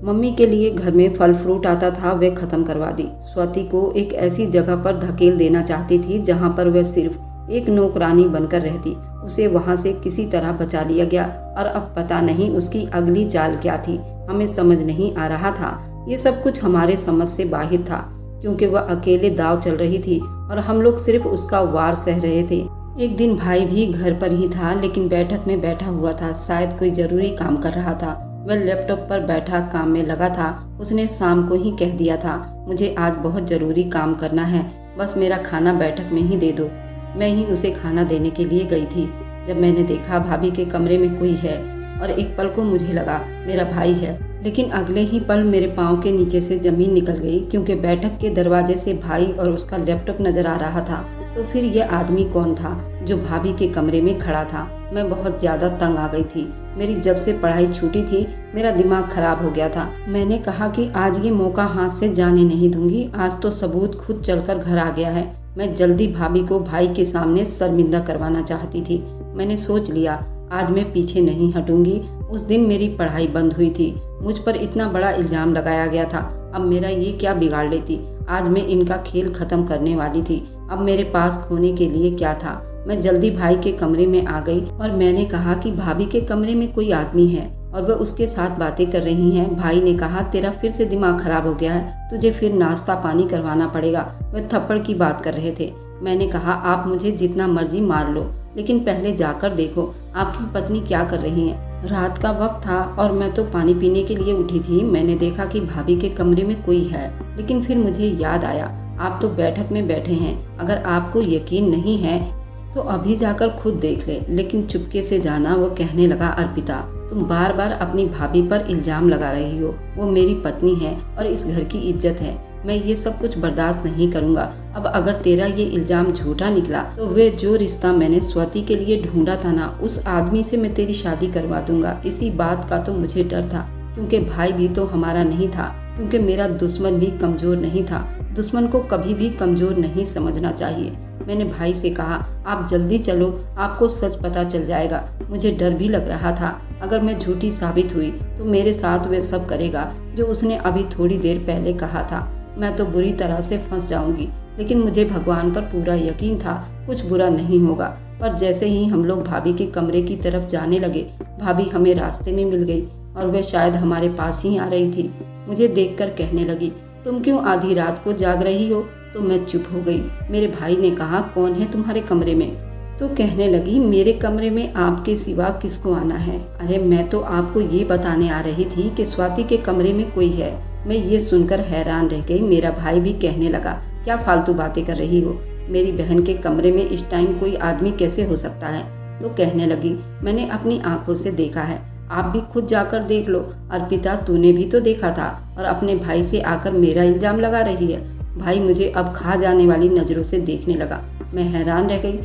मम्मी के लिए घर में फल फ्रूट आता था, वह खत्म करवा दी। स्वाति को एक ऐसी जगह पर धकेल देना चाहती थी जहाँ पर वह सिर्फ एक नौकरानी बनकर रहती। उसे वहाँ से किसी तरह बचा लिया गया, और अब पता नहीं उसकी अगली चाल क्या थी। हमें समझ नहीं आ रहा था। ये सब कुछ हमारे समझ से बाहर था, क्योंकि वह अकेले दाव चल रही थी और हम लोग सिर्फ उसका वार सह रहे थे। एक दिन भाई भी घर पर ही था, लेकिन बैठक में बैठा हुआ था, शायद कोई जरूरी काम कर रहा था। वह लैपटॉप पर बैठा काम में लगा था। उसने शाम को ही कह दिया था मुझे आज बहुत जरूरी काम करना है, बस मेरा खाना बैठक में ही दे दो। मैं ही उसे खाना देने के लिए गई थी। जब मैंने देखा भाभी के कमरे में कोई है, और एक पल को मुझे लगा मेरा भाई है, लेकिन अगले ही पल मेरे पाँव के नीचे से ज़मीन निकल गई, क्योंकि बैठक के दरवाजे से भाई और उसका लैपटॉप नज़र आ रहा था। तो फिर ये आदमी कौन था जो भाभी के कमरे में खड़ा था? मैं बहुत ज़्यादा तंग आ गई थी। मेरी जब से पढ़ाई छूटी थी मेरा दिमाग खराब हो गया था। मैंने कहा कि आज ये मौका हाथ से जाने नहीं दूंगी। आज तो सबूत खुद चलकर घर आ गया है। मैं जल्दी भाभी को भाई के सामने शर्मिंदा करवाना चाहती थी। मैंने सोच लिया आज मैं पीछे नहीं हटूंगी। उस दिन मेरी पढ़ाई बंद हुई थी, मुझ पर इतना बड़ा इल्ज़ाम लगाया गया था। अब मेरा ये क्या बिगाड़ लेती? आज मैं इनका खेल खत्म करने वाली थी। अब मेरे पास खोने के लिए क्या था? मैं जल्दी भाई के कमरे में आ गई और मैंने कहा कि भाभी के कमरे में कोई आदमी है और वह उसके साथ बातें कर रही हैं। भाई ने कहा तेरा फिर से दिमाग खराब हो गया है, तुझे फिर नाश्ता पानी करवाना पड़ेगा। वह थप्पड़ की बात कर रहे थे। मैंने कहा आप मुझे जितना मर्जी मार लो, लेकिन पहले जाकर देखो आपकी पत्नी क्या कर रही है। रात का वक्त था और मैं तो पानी पीने के लिए उठी थी। मैंने देखा कि भाभी के कमरे में कोई है, लेकिन फिर मुझे याद आया आप तो बैठक में बैठे हैं। अगर आपको यकीन नहीं है तो अभी जाकर खुद देख ले। लेकिन चुपके से जाना। वो कहने लगा अर्पिता तुम बार बार अपनी भाभी पर इल्जाम लगा रही हो। वो मेरी पत्नी है और इस घर की इज्जत है। मैं ये सब कुछ बर्दाश्त नहीं करूँगा। अब अगर तेरा ये इल्जाम झूठा निकला तो वे जो रिश्ता मैंने स्वाति के लिए ढूंढा था ना, उस आदमी से मैं तेरी शादी करवा दूंगा। इसी बात का तो मुझे डर था, क्योंकि भाई भी तो हमारा नहीं था, क्योंकि मेरा दुश्मन भी कमजोर नहीं था। दुश्मन को कभी भी कमजोर नहीं समझना चाहिए। मैंने भाई से कहा आप जल्दी चलो, आपको सच पता चल जाएगा। मुझे डर भी लग रहा था अगर मैं झूठी साबित हुई तो मेरे साथ वे सब करेगा जो उसने अभी थोड़ी देर पहले कहा था। मैं तो बुरी तरह से फंस जाऊंगी। लेकिन मुझे भगवान पर पूरा यकीन था कुछ बुरा नहीं होगा। पर जैसे ही हम लोग भाभी के कमरे की तरफ जाने लगे, भाभी हमें रास्ते में मिल गई और वह शायद हमारे पास ही आ रही थी। मुझे देखकर कहने लगी तुम क्यों आधी रात को जाग रही हो? तो मैं चुप हो गई। मेरे भाई ने कहा कौन है तुम्हारे कमरे में? तो कहने लगी मेरे कमरे में आपके सिवा किसको आना है? अरे मैं तो आपको ये बताने आ रही थी कि स्वाति के कमरे में कोई है। मैं ये सुनकर हैरान रह गई। मेरा भाई भी कहने लगा क्या फालतू बातें कर रही हो? मेरी बहन के कमरे में इस टाइम कोई आदमी कैसे हो सकता है? तो कहने लगी मैंने अपनी आंखों से देखा है, आप भी खुद जाकर देख लो। अर्पिता तूने भी तो देखा था और अपने भाई से आकर मेरा इल्जाम लगा रही है। भाई मुझे अब खा जाने वाली नज़रों से देखने लगा। मैं हैरान रह गई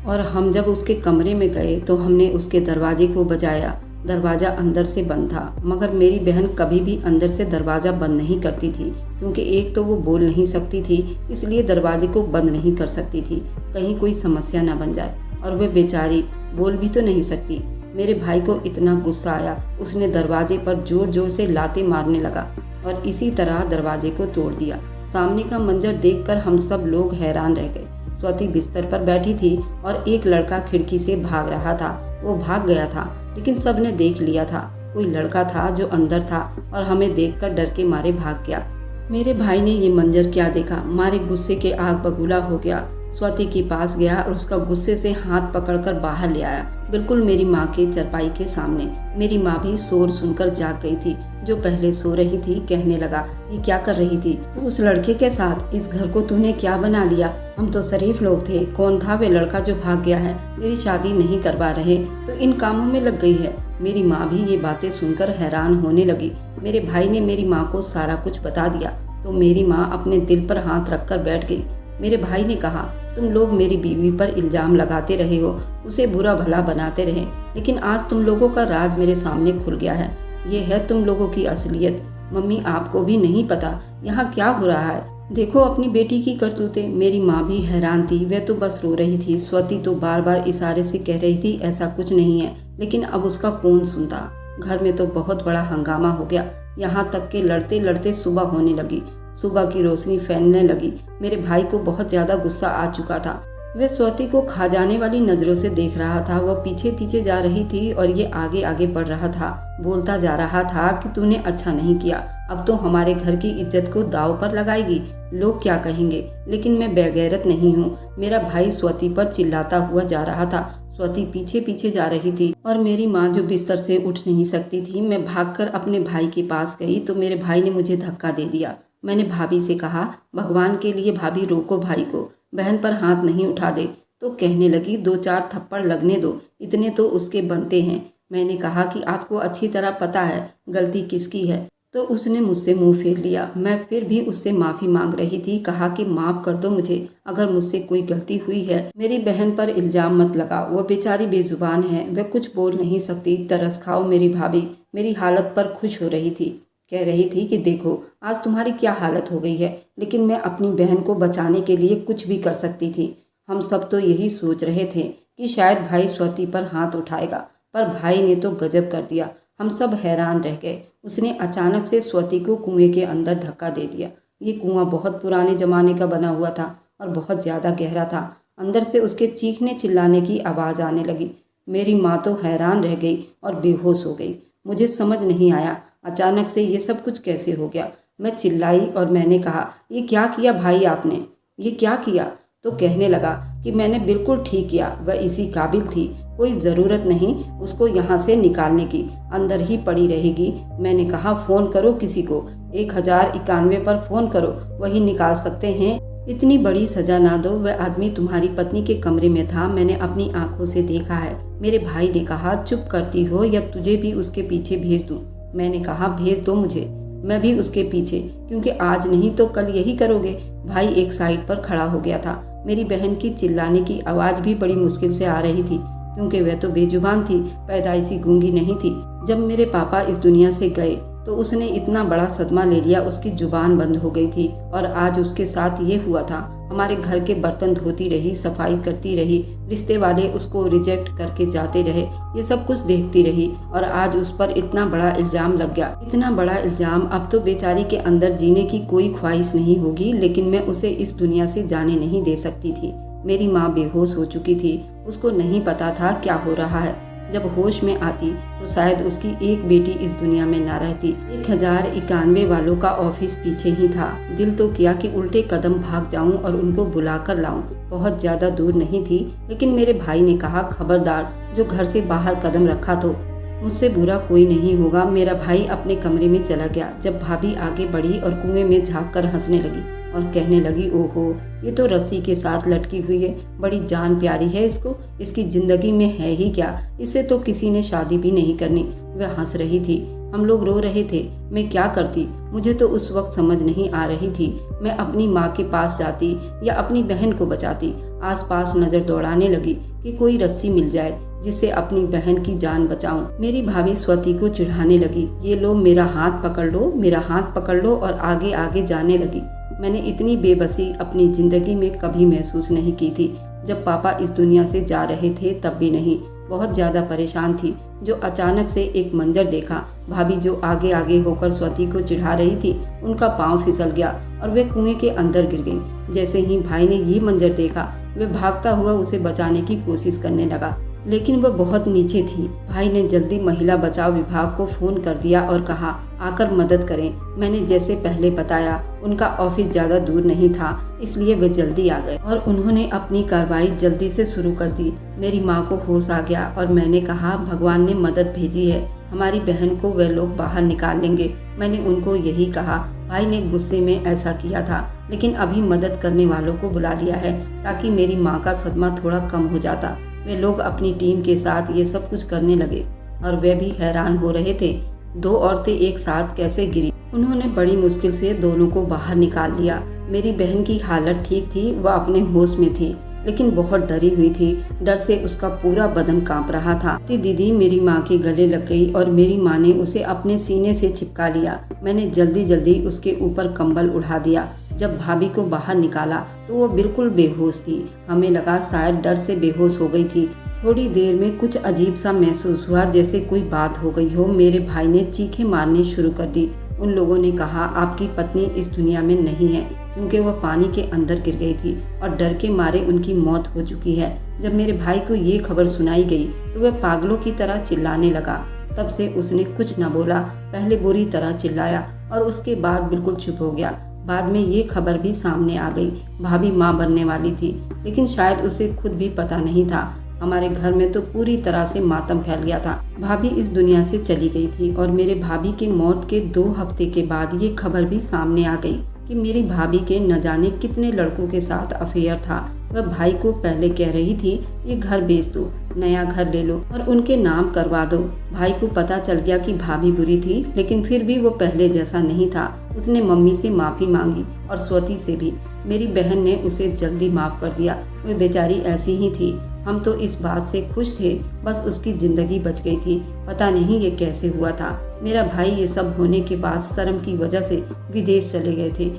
और हम जब उसके कमरे में गए तो हमने उसके दरवाजे को बजाया। दरवाज़ा अंदर से बंद था, मगर मेरी बहन कभी भी अंदर से दरवाज़ा बंद नहीं करती थी, क्योंकि एक तो वो बोल नहीं सकती थी, इसलिए दरवाजे को बंद नहीं कर सकती थी कहीं कोई समस्या न बन जाए, और वह बेचारी बोल भी तो नहीं सकती। मेरे भाई को इतना गुस्सा आया, उसने दरवाजे पर जोर जोर से लाते मारने लगा और इसी तरह दरवाजे को तोड़ दिया। सामने का मंजर देखकर हम सब लोग हैरान रह गए। स्वाति बिस्तर पर बैठी थी और एक लड़का खिड़की से भाग रहा था। वो भाग गया था, लेकिन सबने देख लिया था। कोई लड़का था जो अंदर था और हमें देखकर डर के मारे भाग गया। मेरे भाई ने ये मंजर क्या देखा, मारे गुस्से के आग बबूला हो गया। स्वाति के पास गया और उसका गुस्से से हाथ पकड़कर बाहर ले आया, बिल्कुल मेरी माँ के चरपाई के सामने। मेरी माँ भी शोर सुनकर जाग गई थी, जो पहले सो रही थी। कहने लगा ये क्या कर रही थी तू उस लड़के के साथ? इस घर को तूने क्या बना लिया? हम तो शरीफ लोग थे। कौन था वे लड़का जो भाग गया है? मेरी शादी नहीं करवा रहे तो इन कामों में लग गई है। मेरी माँ भी ये बातें सुनकर हैरान होने लगी। मेरे भाई ने मेरी माँ को सारा कुछ बता दिया तो मेरी माँ अपने दिल पर हाथ रखकर बैठ गई। मेरे भाई ने कहा तुम लोग मेरी बीवी पर इल्जाम लगाते रहे हो, उसे बुरा भला बनाते रहे, लेकिन आज तुम लोगों का राज मेरे सामने खुल गया है। ये है तुम लोगों की असलियत। मम्मी आपको भी नहीं पता यहाँ क्या हो रहा है? देखो अपनी बेटी की करतूतें। मेरी माँ भी हैरान थी, वह तो बस रो रही थी। स्वाति तो बार बार इशारे से कह रही थी ऐसा कुछ नहीं है, लेकिन अब उसका कौन सुनता। घर में तो बहुत बड़ा हंगामा हो गया, यहाँ तक के लड़ते लड़ते सुबह होने लगी। सुबह की रोशनी फैलने लगी। मेरे भाई को बहुत ज्यादा गुस्सा आ चुका था। वह स्वाति को खा जाने वाली नजरों से देख रहा था। वह पीछे पीछे जा रही थी और ये आगे आगे बढ़ रहा था। बोलता जा रहा था कि तूने अच्छा नहीं किया, अब तो हमारे घर की इज्जत को दांव पर लगाएगी। लोग क्या कहेंगे? लेकिन मैं बेगैरत नहीं हूँ। मेरा भाई स्वाति पर चिल्लाता हुआ जा रहा था। स्वाति पीछे पीछे जा रही थी और मेरी माँ जो बिस्तर से उठ नहीं सकती थी। मैं भागकर अपने भाई के पास गई तो मेरे भाई ने मुझे धक्का दे दिया। मैंने भाभी से कहा भगवान के लिए भाभी रोको भाई को, बहन पर हाथ नहीं उठा दे। तो कहने लगी 2-4 थप्पड़ लगने दो, इतने तो उसके बनते हैं। मैंने कहा कि आपको अच्छी तरह पता है गलती किसकी है। तो उसने मुझसे मुंह फेर लिया। मैं फिर भी उससे माफ़ी मांग रही थी। कहा कि माफ़ कर दो मुझे, अगर मुझसे कोई गलती हुई है। मेरी बहन पर इल्ज़ाम मत लगाओ, वह बेचारी बेजुबान है, वह कुछ बोल नहीं सकती। तरस खाओ मेरी भाभी। मेरी हालत पर खुश हो रही थी, कह रही थी कि देखो आज तुम्हारी क्या हालत हो गई है, लेकिन मैं अपनी बहन को बचाने के लिए कुछ भी कर सकती थी। हम सब तो यही सोच रहे थे कि शायद भाई स्वाति पर हाथ उठाएगा, पर भाई ने तो गजब कर दिया। हम सब हैरान रह गए। उसने अचानक से स्वाति को कुएं के अंदर धक्का दे दिया। ये कुआं बहुत पुराने ज़माने का बना हुआ था और बहुत ज़्यादा गहरा था। अंदर से उसके चीखने चिल्लाने की आवाज़ आने लगी। मेरी माँ तो हैरान रह गई और बेहोश हो गई। मुझे समझ नहीं आया अचानक से ये सब कुछ कैसे हो गया। मैं चिल्लाई और मैंने कहा, ये क्या किया भाई आपने, ये क्या किया? तो कहने लगा कि मैंने बिल्कुल ठीक किया, वह इसी काबिल थी, कोई ज़रूरत नहीं उसको यहाँ से निकालने की, अंदर ही पड़ी रहेगी। मैंने कहा फ़ोन करो किसी को, 1091 पर फ़ोन करो, वही निकाल सकते हैं। इतनी बड़ी सज़ा ना दो। वह आदमी तुम्हारी पत्नी के कमरे में था, मैंने अपनी आंखों से देखा है। मेरे भाई ने कहा, चुप करती हो या तुझे भी उसके पीछे भेज दूँ? मैंने कहा भेज दो मुझे, मैं भी उसके पीछे, क्योंकि आज नहीं तो कल यही करोगे। भाई एक साइड पर खड़ा हो गया था। मेरी बहन की चिल्लाने की आवाज़ भी बड़ी मुश्किल से आ रही थी, क्योंकि वह तो बेजुबान थी, पैदाइशी गूंगी नहीं थी। जब मेरे पापा इस दुनिया से गए तो उसने इतना बड़ा सदमा ले लिया, उसकी जुबान बंद हो गई थी। और आज उसके साथ ये हुआ था। हमारे घर के बर्तन धोती रही, सफाई करती रही, रिश्ते वाले उसको रिजेक्ट करके जाते रहे, ये सब कुछ देखती रही, और आज उस पर इतना बड़ा इल्ज़ाम लग गया। इतना बड़ा इल्ज़ाम। अब तो बेचारी के अंदर जीने की कोई ख्वाहिश नहीं होगी, लेकिन मैं उसे इस दुनिया से जाने नहीं दे सकती थी। मेरी माँ बेहोश हो चुकी थी, उसको नहीं पता था क्या हो रहा है। जब होश में आती तो शायद उसकी एक बेटी इस दुनिया में ना रहती। 1091 वालों का ऑफिस पीछे ही था। दिल तो किया कि उल्टे कदम भाग जाऊं और उनको बुलाकर लाऊं। बहुत ज्यादा दूर नहीं थी, लेकिन मेरे भाई ने कहा, खबरदार जो घर से बाहर कदम रखा तो मुझसे बुरा कोई नहीं होगा। मेरा भाई अपने कमरे में चला गया। जब भाभी आगे बढ़ी और कुएं में झांक कर हंसने लगी और कहने लगी, ओहो ये तो रस्सी के साथ लटकी हुई है, बड़ी जान प्यारी है इसको, इसकी जिंदगी में है ही क्या, इससे तो किसी ने शादी भी नहीं करनी। वह हंस रही थी, हम लोग रो रहे थे। मैं क्या करती, मुझे तो उस वक्त समझ नहीं आ रही थी। मैं अपनी माँ के पास जाती या अपनी बहन को बचाती। आसपास नजर दौड़ाने लगी कि कोई रस्सी मिल जाए जिससे अपनी बहन की जान बचाऊं। मेरी भाभी स्वाति को चिढ़ाने लगी, ये लो मेरा हाथ पकड़ लो, मेरा हाथ पकड़ लो, और आगे आगे जाने लगी। मैंने इतनी बेबसी अपनी जिंदगी में कभी महसूस नहीं की थी। जब पापा इस दुनिया से जा रहे थे तब भी नहीं। बहुत ज्यादा परेशान थी, जो अचानक से एक मंजर देखा। भाभी जो आगे आगे होकर स्वाति को चिढ़ा रही थी, उनका पांव फिसल गया और वे कुएं के अंदर गिर गईं। जैसे ही भाई ने ये मंजर देखा, वे भागता हुआ उसे बचाने की कोशिश करने लगा, लेकिन वह बहुत नीचे थी। भाई ने जल्दी महिला बचाव विभाग को फोन कर दिया और कहा, आकर मदद करें। मैंने जैसे पहले बताया, उनका ऑफिस ज्यादा दूर नहीं था, इसलिए वे जल्दी आ गए और उन्होंने अपनी कार्रवाई जल्दी से शुरू कर दी। मेरी माँ को होश आ गया और मैंने कहा, भगवान ने मदद भेजी है, हमारी बहन को वे लोग बाहर निकाल लेंगे। मैंने उनको यही कहा। भाई ने गुस्से में ऐसा किया था, लेकिन अभी मदद करने वालों को बुला लिया है ताकि मेरी माँ का सदमा थोड़ा कम हो जाता। वे लोग अपनी टीम के साथ ये सब कुछ करने लगे और वे भी हैरान हो रहे थे, 2 औरतें एक साथ कैसे गिरी। उन्होंने बड़ी मुश्किल से दोनों को बाहर निकाल लिया। मेरी बहन की हालत ठीक थी, वह अपने होश में थी, लेकिन बहुत डरी हुई थी। डर से उसका पूरा बदन कांप रहा था। दीदी मेरी माँ के गले लग गई और मेरी माँ ने उसे अपने सीने से चिपका लिया। मैंने जल्दी जल्दी उसके ऊपर कंबल उड़ा दिया। जब भाभी को बाहर निकाला तो वो बिल्कुल बेहोश थी। हमें लगा शायद डर से बेहोश हो गई थी। थोड़ी देर में कुछ अजीब सा महसूस हुआ, जैसे कोई बात हो गई हो। मेरे भाई ने चीखें मारनी शुरू कर दी। उन लोगों ने कहा, आपकी पत्नी इस दुनिया में नहीं है, क्योंकि वह पानी के अंदर गिर गई थी और डर के मारे उनकी मौत हो चुकी है। जब मेरे भाई को ये खबर सुनाई गई तो वह पागलों की तरह चिल्लाने लगा। तब से उसने कुछ न बोला। पहले बुरी तरह चिल्लाया और उसके बाद बिल्कुल चुप हो गया। बाद में ये खबर भी सामने आ गई, भाभी माँ बनने वाली थी, लेकिन शायद उसे खुद भी पता नहीं था। हमारे घर में तो पूरी तरह से मातम फैल गया था। भाभी इस दुनिया से चली गई थी और मेरे भाभी की मौत के 2 हफ्ते के बाद ये खबर भी सामने आ गई कि मेरी भाभी के न जाने कितने लड़कों के साथ अफेयर था। वह भाई को पहले कह रही थी, ये घर बेच दो, नया घर ले लो और उनके नाम करवा दो। भाई को पता चल गया कि भाभी बुरी थी, लेकिन फिर भी वो पहले जैसा नहीं था। उसने मम्मी से माफ़ी मांगी और स्वती से भी। मेरी बहन ने उसे जल्दी माफ़ कर दिया। वह बेचारी ऐसी ही थी। हम तो इस बात से खुश थे, बस उसकी ज़िंदगी बच गई थी। पता नहीं ये कैसे हुआ था। मेरा भाई ये सब होने के बाद शर्म की वजह से विदेश चले गए थे।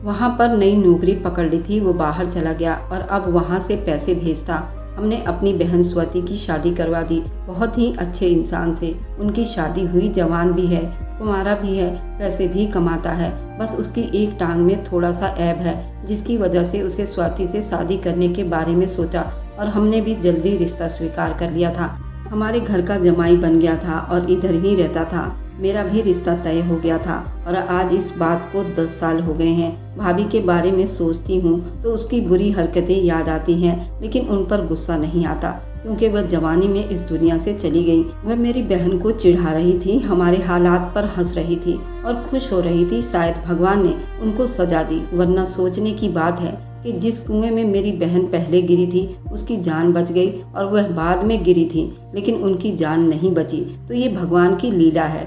वहाँ पर नई नौकरी पकड़ ली थी, वो बाहर चला गया और अब वहाँ से पैसे भेजता। हमने अपनी बहन स्वती की शादी करवा दी, बहुत ही अच्छे इंसान से। उनकी शादी हुई, जवान भी है, कुंवारा भी है, पैसे भी कमाता है। बस उसकी एक टांग में थोड़ा सा ऐब है, जिसकी वजह से उसे स्वाति से शादी करने के बारे में सोचा और हमने भी जल्दी रिश्ता स्वीकार कर लिया था। हमारे घर का जमाई बन गया था और इधर ही रहता था। मेरा भी रिश्ता तय हो गया था और आज इस बात को 10 साल हो गए हैं। भाभी के बारे में सोचती हूँ तो उसकी बुरी हरकतें याद आती हैं, लेकिन उन पर गुस्सा नहीं आता क्योंकि वह जवानी में इस दुनिया से चली गई। वह मेरी बहन को चिढ़ा रही थी, हमारे हालात पर हंस रही थी और खुश हो रही थी। शायद भगवान ने उनको सजा दी, वरना सोचने की बात है कि जिस कुएं में मेरी बहन पहले गिरी थी उसकी जान बच गई और वह बाद में गिरी थी, लेकिन उनकी जान नहीं बची। तो ये भगवान की लीला है।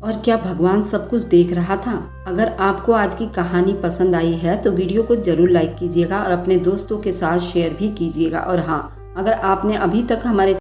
और क्या भगवान सब कुछ देख रहा था? अगर आपको आज की कहानी पसंद आई है तो वीडियो को जरूर लाइक कीजिएगा और अपने दोस्तों के साथ शेयर भी कीजिएगा। और हाँ, अगर आपने अभी तक हमारे